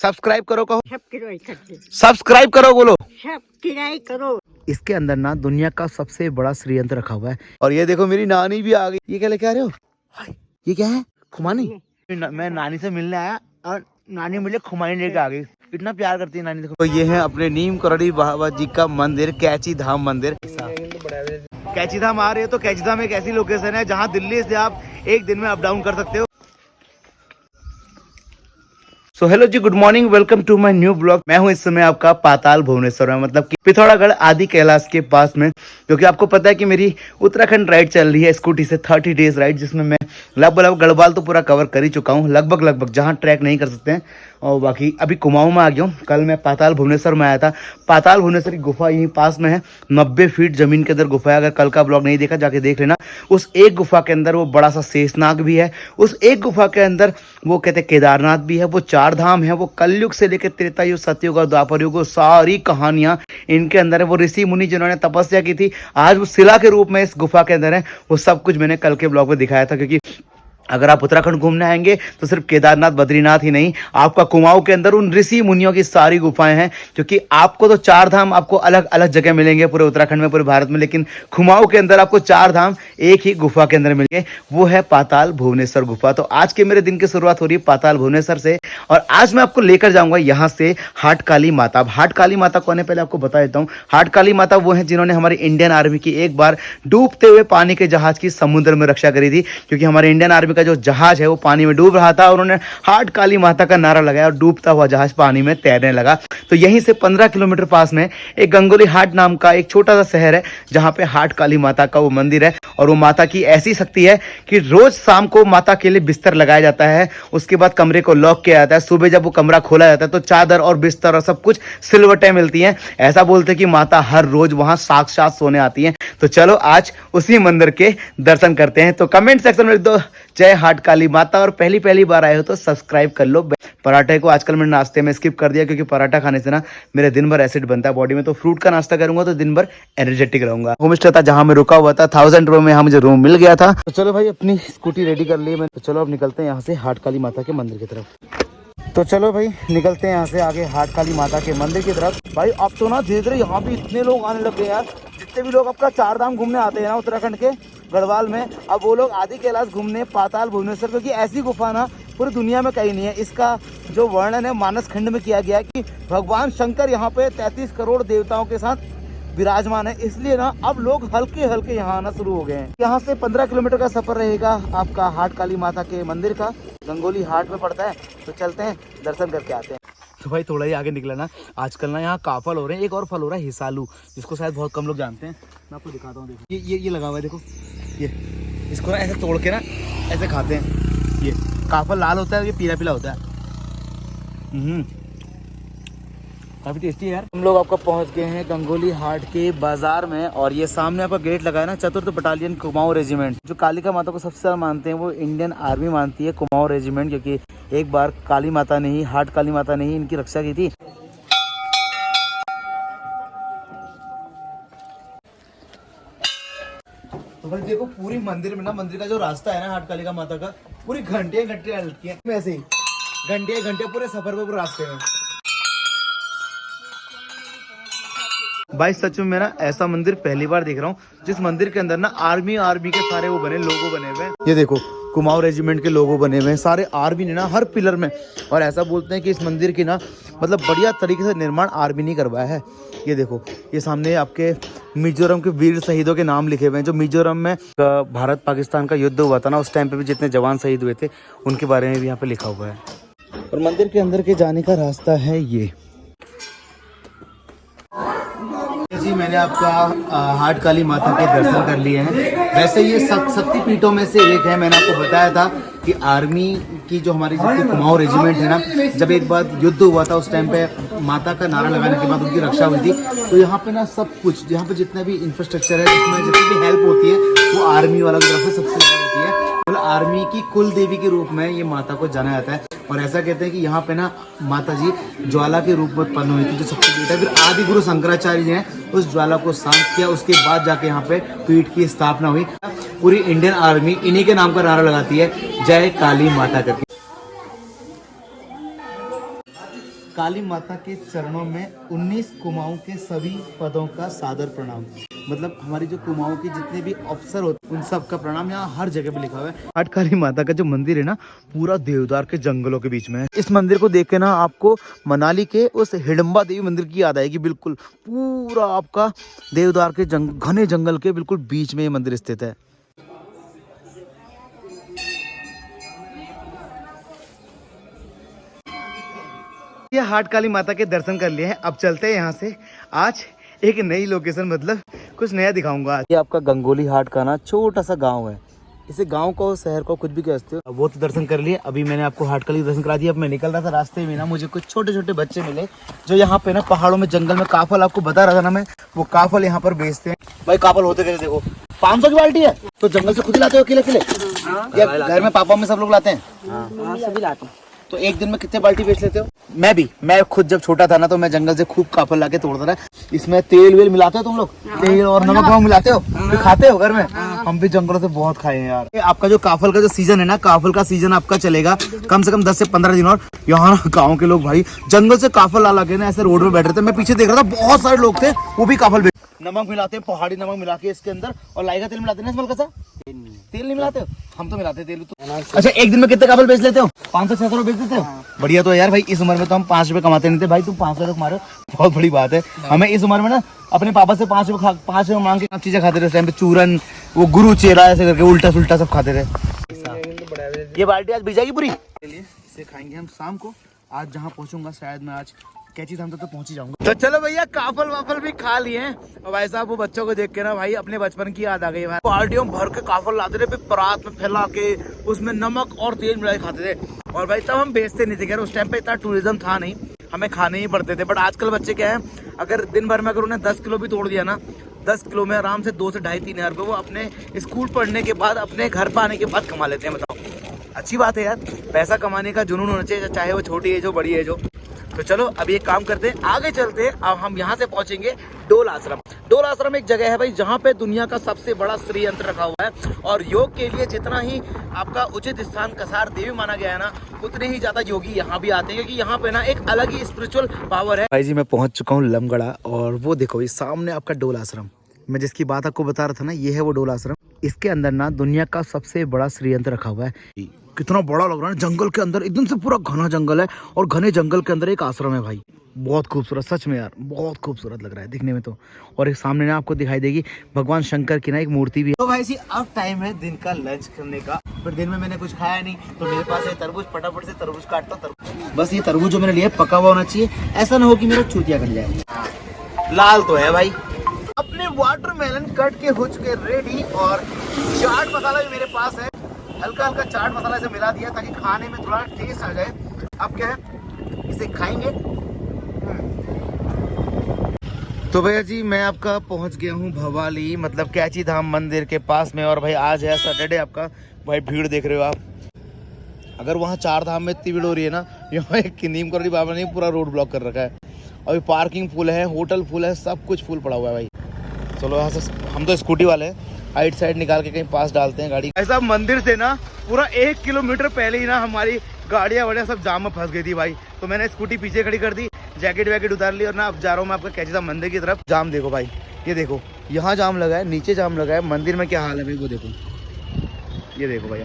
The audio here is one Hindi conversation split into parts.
सब्सक्राइब करो कहो, सब्सक्राइब करो बोलो, सब्सक्राइब करो। इसके अंदर ना दुनिया का सबसे बड़ा श्रीयंत्र रखा हुआ है। और ये देखो मेरी नानी भी आ गई। ये क्या लेके आ रहे हो? हाय, ये क्या है? खुमानी। मैं नानी से मिलने आया और नानी मुझे खुमानी लेके आ गई। इतना प्यार करती है नानी। देखो तो ये है अपने नीम करड़ी बाबा जी का मंदिर, कैची धाम मंदिर। कैची धाम आ रहे हो तो कैची धाम एक ऐसी लोकेशन है जहाँ दिल्ली से आप एक दिन में अप डाउन कर सकते हो। So hello ji, good morning, welcome to my new blog. मैं हूं इस समय आपका पाताल भुवनेश्वर में, मतलब कि पिथौरागढ़ आदि कैलाश के पास में। क्योंकि आपको पता है कि मेरी उत्तराखंड राइड चल रही है स्कूटी से, 30 डेज राइड, जिसमें मैं लगभग गढ़वाल तो पूरा कवर कर ही चुका हूं, लगभग जहां ट्रैक नहीं कर सकते हैं। और बाकी अभी कुमाऊं में आ गया हूँ। कल मैं पाताल भुवनेश्वर में आया था। पाताल भुवनेश्वर की गुफा यहीं पास में है, 90 फीट जमीन के अंदर गुफा है। अगर कल का ब्लॉग नहीं देखा जाके देख लेना। उस एक गुफा के अंदर वो बड़ा सा शेषनाग भी है। उस एक गुफा के अंदर वो कहते हैं केदारनाथ भी है। वो 4 धाम है। वो कलयुग से लेकर त्रेता युग, सतयुग और द्वापर युग, सारी कहानियां इनके अंदर है। वो ऋषि मुनि जिन्होंने तपस्या की थी, आज वो शिला के रूप में इस गुफा के अंदर है। वो सब कुछ मैंने कल के ब्लॉग में दिखाया था। क्योंकि अगर आप उत्तराखंड घूमने आएंगे तो सिर्फ केदारनाथ बद्रीनाथ ही नहीं, आपका कुमाऊं के अंदर उन ऋषि मुनियों की सारी गुफाएं हैं। क्योंकि आपको तो 4 धाम आपको अलग अलग जगह मिलेंगे पूरे उत्तराखंड में, पूरे भारत में, लेकिन कुमाऊं के अंदर आपको 4 धाम एक ही गुफा के अंदर मिलेंगे। वो है पाताल भुवनेश्वर गुफा। तो आज के मेरे दिन की शुरुआत हो रही है पाताल भुवनेश्वर से। और आज मैं आपको लेकर जाऊंगा यहाँ से हाट काली माता। अब हाट काली माता कौन है पहले आपको बता देता हूँ। हाट काली माता वो है जिन्होंने हमारी इंडियन आर्मी की एक बार डूबते हुए पानी के जहाज की समुद्र में रक्षा करी थी। क्योंकि हमारे इंडियन आर्मी का जो जहाज है वो पानी में डूब रहा था, और उन्होंने हाट काली माता का नारा लगाया और डूबता हुआ जहाज पानी में तैरने लगा। तो यहीं से 15 किलोमीटर पास में एक गंगोली हाट नाम का एक छोटा सा शहर है, जहां पे हाट काली माता का वो मंदिर है। और वो माता की ऐसी शक्ति है कि रोज शाम को माता के लिए बिस्तर लगाया जाता है। उसके बाद कमरे को लॉक किया जाता है। सुबह जब वो कमरा खोला जाता है तो चादर और बिस्तर और सब कुछ सिलवटें मिलती हैं। ऐसा बोलते हैं कि माता हर रोज वहां साक्षात सोने आती हैं। तो चलो आज उसी मंदिर के दर्शन करते हैं। तो कमेंट सेक्शन में लिख दो जय हाट काली माता, और पहली बार आए हो तो सब्सक्राइब कर लो। पराठे को आजकल मैंने नाश्ते में स्किप कर दिया, क्योंकि पराठा खाने से ना मेरे दिन भर एसिड बनता है बॉडी में। तो फ्रूट का नाश्ता करूंगा तो दिन भर एनर्जेटिक रहूंगा। होम स्टे था जहां मैं रुका हुआ था, 1000 रुपए में यहाँ मुझे रूम मिल गया था। तो चलो भाई, अपनी स्कूटी रेडी कर ली मैं। तो चलो अब निकलते हैं यहाँ से हाट काली माता के मंदिर की तरफ। तो चलो भाई निकलते हैं यहाँ से आगे हाट काली माता के मंदिर की तरफ। भाई अब तो ना धीरे धीरे यहाँ पे इतने लोग आने लग गए यार। जितने भी लोग आपका 4 धाम घूमने आते हैं ना उत्तराखंड के गढ़वाल में, अब वो लोग आदि कैलाश घूमने पाताल भुवनेश्वर। क्योंकि ऐसी गुफा ना पूरी दुनिया में कहीं नहीं है। इसका जो वर्णन है मानस खंड में किया गया है कि भगवान शंकर यहाँ पे 33 करोड़ देवताओं के साथ विराजमान है। इसलिए ना अब लोग हल्के हल्के यहाँ आना शुरू हो गए हैं। यहाँ से 15 किलोमीटर का सफर रहेगा आपका हाट काली माता के मंदिर का। गंगोली हाट में पड़ता है। तो चलते हैं, दर्शन करके आते हैं। तो भाई थोड़ा ही आगे निकला ना, आजकल ना यहाँ काफल हो रहे हैं। एक और फल हो रहा है हिसालू, जिसको शायद बहुत कम लोग जानते हैं। मैं आपको दिखाता हूँ। देखो ये लगा हुआ है, देखो ये। इसको ना ऐसे तोड़ के ना ऐसे खाते हैं। ये काफल लाल होता है, ये पीला पीला होता है। काफी टेस्टी है यार। हम लोग आपको पहुंच गए हैं गंगोली हाट के बाजार में। और ये सामने आपका गेट लगा है ना, 4th बटालियन कुमाऊं रेजिमेंट। जो कालिका माता को सबसे ज्यादा मानते हैं वो इंडियन आर्मी मानती है कुमाऊं रेजिमेंट। क्योंकि एक बार काली माता ने ही, हाट काली माता ने ही इनकी रक्षा की थी। तो भाई देखो पूरी मंदिर में ना, मंदिर का जो रास्ता है ना हाट कालिका माता का, पूरी घंटे लगती है। वैसे ही घंटे पूरे सफर पे, पूरे रास्ते में। भाई सच में मैं ना ऐसा मंदिर पहली बार देख रहा हूँ, जिस मंदिर के अंदर ना आर्मी के सारे वो बने लोगो बने हुए हैं। ये देखो कुमाऊं रेजिमेंट के लोगो बने हुए हैं सारे आर्मी ने ना हर पिलर में। और ऐसा बोलते हैं कि इस मंदिर की ना मतलब बढ़िया तरीके से निर्माण आर्मी ने करवाया है। ये देखो ये सामने आपके मिजोरम के वीर शहीदों के नाम लिखे हुए हैं। जो मिजोरम में भारत पाकिस्तान का युद्ध हुआ था ना, उस टाइम पे भी जितने जवान शहीद हुए थे उनके बारे में भी यहाँ पे लिखा हुआ है। और मंदिर के अंदर के जाने का रास्ता है ये जी। मैंने आपका हाट काली माता के दर्शन कर लिए हैं। वैसे ये शक्ति पीठों में से एक है। मैंने आपको बताया था कि आर्मी की जो हमारी जितनी कुमाऊं रेजिमेंट है ना, जब एक बार युद्ध हुआ था उस टाइम पे माता का नारा लगाने के बाद उनकी रक्षा हुई थी। तो यहाँ पे ना सब कुछ, यहाँ पे जितना भी इंफ्रास्ट्रक्चर है, जिसमें जितनी भी हेल्प होती है वो आर्मी वालों की तरफ से सबसे ज़्यादा होती है। तो आर्मी की कुल देवी के रूप में ये माता को जाना जाता है। और ऐसा कहते हैं कि यहाँ पे ना माता जी ज्वाला के रूप में उत्पन्न हुई थी, जो सबसे बेटा। फिर आदि गुरु शंकराचार्य जी ने उस ज्वाला को शांत किया। उसके बाद जाके यहाँ पे पीठ की स्थापना हुई। पूरी इंडियन आर्मी इन्हीं के नाम का नारा लगाती है, जय काली माता करके। काली माता के चरणों में 19 कुमाऊं के सभी पदों का सादर प्रणाम। मतलब हमारी जो कुमाऊं के जितने भी अफसर होते हैं उन सब का प्रणाम यहाँ हर जगह पे लिखा हुआ है। हाट काली माता का जो मंदिर है ना, पूरा देवदार के जंगलों के बीच में है। इस मंदिर को देख के ना आपको मनाली के उस हिडम्बा देवी मंदिर की याद आएगी। बिल्कुल पूरा आपका देवदार के घने जंगल के बिल्कुल बीच में ये मंदिर स्थित है। ये हाट काली माता के दर्शन कर लिए हैं, अब चलते हैं यहाँ से। आज एक नई लोकेशन, मतलब कुछ नया दिखाऊंगा। ये आपका गंगोली हाट का ना छोटा सा गांव है। इसे गांव को, शहर को, कुछ भी कह सकते हो। वो तो दर्शन कर लिए, अभी मैंने आपको हाट काली दर्शन करा दिया। अब मैं निकल रहा था, रास्ते में ना मुझे कुछ छोटे छोटे बच्चे मिले जो यहाँ पे ना पहाड़ों में, जंगल में काफल, आपको बता रहा था ना मैं, वो काफल यहाँ पर बेचते हैं। भाई काफल होते कैसे देखो, 500 की बाल्टी है। तो जंगल से खुद ही लाते हो अकेले अकेले या घर में पापा में सब लोग लाते हैं? सभी लाते हैं। तो एक दिन में कितने बाल्टी बेच लेते हो? मैं खुद जब छोटा था ना तो मैं जंगल से खूब काफल लाके तोड़ता था। इसमें तेल वेल मिलाते हो तुम लोग? तेल और नमक वमक मिलाते हो? फिर खाते हो घर में? हम भी जंगलों से बहुत खाए हैं यार। आपका जो काफल का जो सीजन है ना, काफल का सीजन आपका चलेगा कम से कम 10 से 15 दिन। और यहाँ गाँव के लोग भाई जंगल से काफल ला के ना ऐसे रोड में बैठ रहे थे। मैं पीछे देख रहा था, बहुत सारे लोग थे, वो भी काफल नमक मिलाते हैं, पहाड़ी नमक मिला के इसके अंदर, और लाई का तेल मिलाते हैं ना, इसमें तेल नहीं मिलाते हो? हम तो मिलाते तेल तो। अच्छा, एक दिन में कितने काफल बेच लेते हो? 500-600 बेच देते हो? बढ़िया। तो यार भाई इस उम्र में तो हम 5 रुपए कमाते नहीं थे भाई, तुम 500 रुपए कमा रहे हो, बहुत बड़ी बात है। हमें इस उम्र में ना अपने पापा से 5 रुपए मांग के चीजें खाते थे उस टाइम पे। चूरन, वो गुरु चेरा ऐसे करके उल्टा सुल्टा सब खाते थे। ये बाल्टी आज भिजाएगी पूरी, इसे खाएंगे हम शाम को। आज जहाँ पहुंचूंगा शायद मैं आज कैची धाम तो पहुंच ही जाऊंगा। तो चलो भैया, काफल वाफल भी खा लिए हैं। और भाई साहब वो बच्चों को देख के ना भाई अपने बचपन की याद आ गई। बाल्टियों भर के काफल लाते थे, फिर परात में फैला के उसमें नमक और तेल मिला के खाते थे। और भाई तब हम बेचते नहीं थे, यार उस टाइम पे इतना टूरिज्म था नहीं, हमें खाने ही पड़ते थे। बट आजकल बच्चे क्या है, अगर दिन भर में अगर उन्हें 10 किलो भी तोड़ दिया ना, 10 किलो में आराम से 2 से 2.5-3 हज़ार रुपये वो अपने स्कूल पढ़ने के बाद, अपने घर पर आने के बाद कमा लेते हैं। बताओ, अच्छी बात है यार, पैसा कमाने का जुनून होना चाहिए, चाहे वो छोटी एज हो बड़ी एज हो। तो चलो अभी एक काम करते हैं, आगे चलते हैं। अब हम यहाँ से पहुंचेंगे डोल आश्रम। डोल आश्रम एक जगह है भाई जहाँ पे दुनिया का सबसे बड़ा श्री यंत्र रखा हुआ है। और योग के लिए जितना ही आपका उचित स्थान कसार देवी माना गया है ना, उतने ही ज्यादा योगी यहाँ भी आते हैं, क्योंकि यहाँ पे ना एक अलग ही स्पिरिचुअल पावर है। भाई जी मैं पहुंच चुका हूँ लमगड़ा, और वो देखो इस सामने आपका डोल आश्रम, मैं जिसकी बात आपको बता रहा था ना, ये है वो डोल आश्रम। इसके अंदर ना दुनिया का सबसे बड़ा श्री यंत्र रखा हुआ है। कितना बड़ा लग रहा है, जंगल के अंदर एकदम से पूरा घना जंगल है, और घने जंगल के अंदर एक आश्रम है भाई। बहुत खूबसूरत, सच में यार बहुत खूबसूरत लग रहा है दिखने में तो। और एक सामने ना आपको दिखाई देगी भगवान शंकर की ना एक मूर्ति भी है। तो भाई जी अब टाइम है दिन का लंच करने का। फिर दिन में मैंने कुछ खाया नहीं, तो मेरे पास है तरबूज। फटाफट से तरबूज काटता हूँ। तरबूज, बस ये तरबूज जो मैंने लिया पका हुआ होना चाहिए, ऐसा ना हो कि मेरा चूतिया कर जाए। लाल तो है भाई। अपने वाटरमेलन कट के हो चुके रेडी, और चाट मसाला भी मेरे पास है। हल्का हल्का चाट मसाला इसे मिला दिया ताकि खाने में थोड़ा टेस्ट आ जाए। अब क्या है, इसे खाएंगे। तो भैया जी मैं आपका पहुंच गया हूँ भवाली, मतलब कैची धाम मंदिर के पास में। और भाई आज है सैटरडे आपका, भाई भीड़ देख रहे हो आप। अगर वहाँ 4 धाम में इतनी भीड़ हो रही है ना, यहाँ एक नीम करोड़ी बाबा ने पूरा रोड ब्लॉक कर रखा है। अभी पार्किंग फुल है, होटल फुल है, सब कुछ फुल पड़ा हुआ है भाई। चलो यहाँ से हम तो स्कूटी वाले हैं, राइट साइड निकाल के कहीं पास डालते हैं गाड़ी। ऐसा मंदिर से ना पूरा 1 किलोमीटर पहले ही ना हमारी गाड़ियाँ वाड़ियाँ सब जाम में फंस गई थी भाई। तो मैंने स्कूटी पीछे खड़ी कर दी, जैकेट वैकेट उतार ली, और ना अब जा रहा हूँ मैं आपका कैची धाम मंदिर की तरफ। जाम देखो भाई, ये देखो यहाँ जाम लगा है, नीचे जाम लगा है, मंदिर में क्या हाल है भाई वो देखो। ये देखो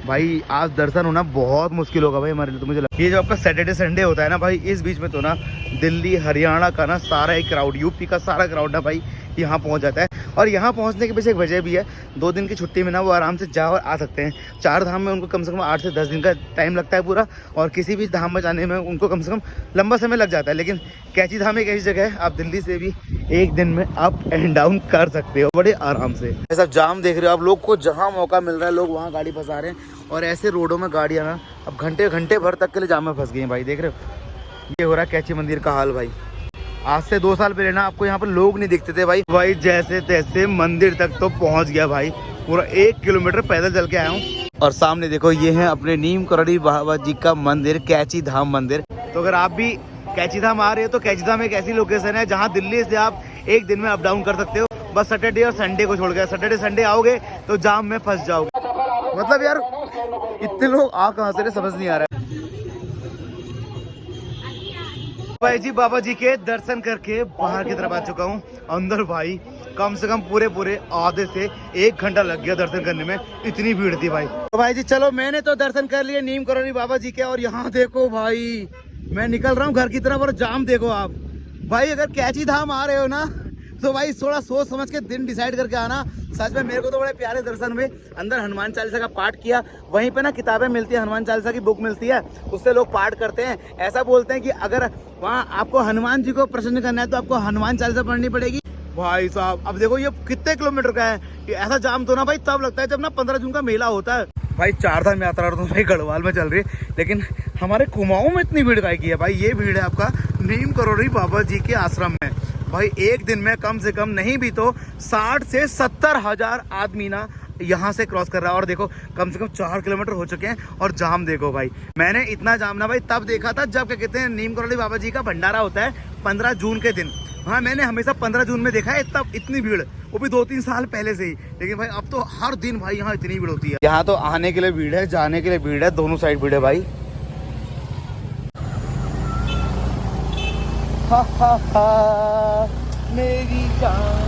भाई आज दर्शन होना बहुत मुश्किल होगा भाई हमारे लिए। तो मुझे ये जो आपका सैटरडे संडे होता है ना भाई, इस बीच में तो ना दिल्ली हरियाणा का ना सारा एक क्राउड, यूपी का सारा क्राउड ना भाई यहाँ पहुँच जाता है। और यहाँ पहुँचने के पीछे एक वजह भी है, 2 दिन की छुट्टी में ना वो आराम से जा और आ सकते हैं। 4 धाम में उनको कम से कम 8 से 10 दिन का टाइम लगता है पूरा, और किसी भी धाम में जाने में उनको कम से कम लंबा समय लग जाता है। लेकिन कैची धाम एक ऐसी जगह है, आप दिल्ली से भी एक दिन में अप एंड डाउन कर सकते हो बड़े आराम से। ऐसा जाम देख रहे हो आप, लोग को जहाँ मौका मिल रहा है लोग वहाँ गाड़ी फंसा रहे हैं। और ऐसे रोडों में गाड़ियाँ ना अब घंटे भर तक के लिए जाम में फंस गई हैं भाई। देख रहे हो ये हो रहा है कैची मंदिर का हाल भाई। आज से 2 साल पहले ना आपको यहाँ पर लोग नहीं दिखते थे भाई जैसे तैसे मंदिर तक तो पहुँच गया भाई, पूरा 1 किलोमीटर पैदल चल के आया हूँ। और सामने देखो ये है अपने नीम करोड़ी बाबा जी का मंदिर, कैची धाम मंदिर। तो अगर आप भी कैची धाम आ रहे हो तो कैची धाम एक ऐसी लोकेशन है जहाँ दिल्ली से आप एक दिन में अप डाउन कर सकते हो, बस सैटरडे और संडे को छोड़ के। सैटरडे संडे आओगे तो जाम में फंस जाओगे। मतलब यार इतने लोग आ कहाँ से समझ नहीं आ रहा है। भाई जी बाबा जी के दर्शन करके बाहर की तरफ आ चुका हूँ। अंदर भाई कम से कम पूरे आधे से 1 घंटा लग गया दर्शन करने में, इतनी भीड़ थी भाई। तो भाई जी चलो, मैंने तो दर्शन कर लिए नीम करोली बाबा जी के, और यहाँ देखो भाई मैं निकल रहा हूँ घर की तरफ, और जाम देखो आप भाई। अगर कैची धाम आ रहे हो ना तो भाई थोड़ा सोच समझ के दिन डिसाइड करके आना। सच में मेरे को तो बड़े प्यारे दर्शन हुए। अंदर हनुमान चालीसा का पाठ किया, वहीं पे ना किताबें मिलती है, हनुमान चालीसा की बुक मिलती है, उससे लोग पाठ करते हैं। ऐसा बोलते हैं कि अगर वहाँ आपको हनुमान जी को प्रसन्न करना है तो आपको हनुमान चालीसा पढ़नी पड़ेगी। भाई साहब अब देखो ये कितने किलोमीटर का है। ये ऐसा जाम तो ना भाई तब लगता है जब ना 15 जून का मेला होता है। भाई 4 धाम यात्रा तो भाई गढ़वाल में चल रही है, लेकिन हमारे कुमाऊं में इतनी भीड़ की है भाई। ये भीड़ है आपका नीम करोली बाबा जी के आश्रम में। भाई एक दिन में कम से कम नहीं भी तो 60 से 70 हजार आदमी ना यहाँ से क्रॉस कर रहा है। और देखो कम से कम 4 किलोमीटर हो चुके हैं, और जाम देखो भाई। मैंने इतना जाम ना भाई तब देखा था जब क्या कहते हैं नीम करोली बाबा जी का भंडारा होता है 15 जून के दिन। हाँ मैंने हमेशा 15 जून में देखा है तब इतनी भीड़, वो भी 2-3 साल पहले से ही। लेकिन भाई अब तो हर दिन भाई यहाँ इतनी भीड़ होती है। यहाँ तो आने के लिए भीड़ है, जाने के लिए भीड़ है, दोनों साइड भीड़ है भाई। हा हा हा मेरी जान।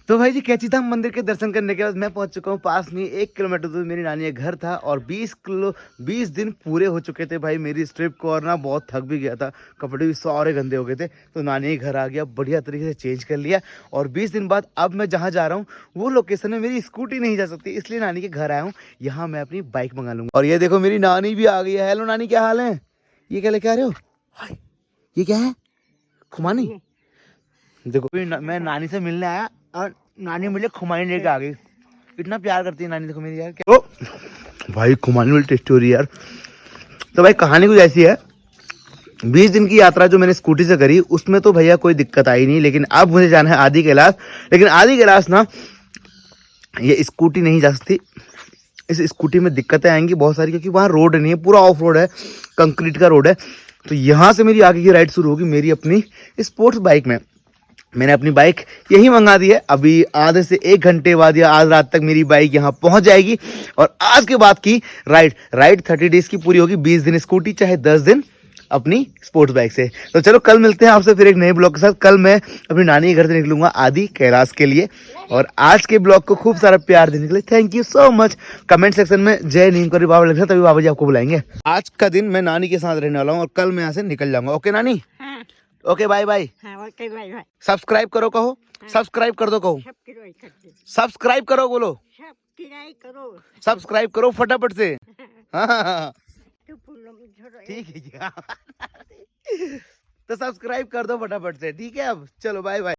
तो भाई जी कैची धाम मंदिर के दर्शन करने के बाद मैं पहुंच चुका हूँ पास में 1 किलोमीटर दूर मेरी नानी का घर था, और 20 दिन पूरे हो चुके थे भाई मेरी इस ट्रिप को, और ना बहुत थक भी गया था, कपड़े भी सारे गंदे हो गए थे। तो नानी के घर आ गया, बढ़िया तरीके से चेंज कर लिया, और 20 दिन बाद अब मैं जहाँ जा रहा हूँ वो लोकेशन में मेरी स्कूटी नहीं जा सकती, इसलिए नानी के घर आया हूँ। यहाँ मैं अपनी बाइक मंगा लूंगा। और ये देखो मेरी नानी भी आ गई है। हेलो नानी, क्या हाल है? ये क्या लेके आ रहे हो? ये क्या है? खुमानी। देखो मैं नानी से मिलने आया और नानी मुझे खुमानी लेके आ गई। इतना प्यार करती है नानी, देखो मेरी यार। क्या भाई खुमानी वाली टेस्ट हो रही है यार। तो भाई कहानी कुछ ऐसी है, 20 दिन की यात्रा जो मैंने स्कूटी से करी उसमें तो भैया कोई दिक्कत आई नहीं, लेकिन अब मुझे जाना है आदि कैलाश। लेकिन आदि कैलाश ना ये स्कूटी नहीं जा सकती, इस स्कूटी में दिक्कतें आएंगी बहुत सारी, क्योंकि वहाँ रोड नहीं है, पूरा ऑफ रोड है, कंक्रीट का रोड है। तो यहाँ से मेरी आगे की राइड शुरू होगी मेरी अपनी स्पोर्ट्स बाइक में। मैंने अपनी बाइक यही मंगा दी है, अभी आधे से 1 घंटे बाद या आज रात तक मेरी बाइक यहाँ पहुँच जाएगी। और आज के बाद की राइड 30 डेज की पूरी होगी, 20 दिन स्कूटी चाहे 10 दिन अपनी स्पोर्ट्स बाइक से। तो चलो कल मिलते हैं आपसे फिर एक नए ब्लॉग के साथ। कल मैं अपनी नानी के घर से निकलूंगा आदि कैलाश के लिए। और आज के ब्लॉग को खूब सारा प्यार देने के लिए thank you so much. Comment section में जय नीम करोली बाबा लिखना, तभी बाबा जी आपको बुलाएंगे। आज का दिन मैं नानी के साथ रहने वाला हूँ, और कल मैं यहाँ से निकल जाऊंगा। ओके नानी? हाँ। Okay bye bye. Okay bye bye. Subscribe करो कहो, सब्सक्राइब कर दो कहो, सब्सक्राइब करो बोलो, सब्सक्राइब करो फटाफट से। हाँ ठीक है। तो सब्सक्राइब कर दो फटाफट से, ठीक है? अब चलो बाय बाय।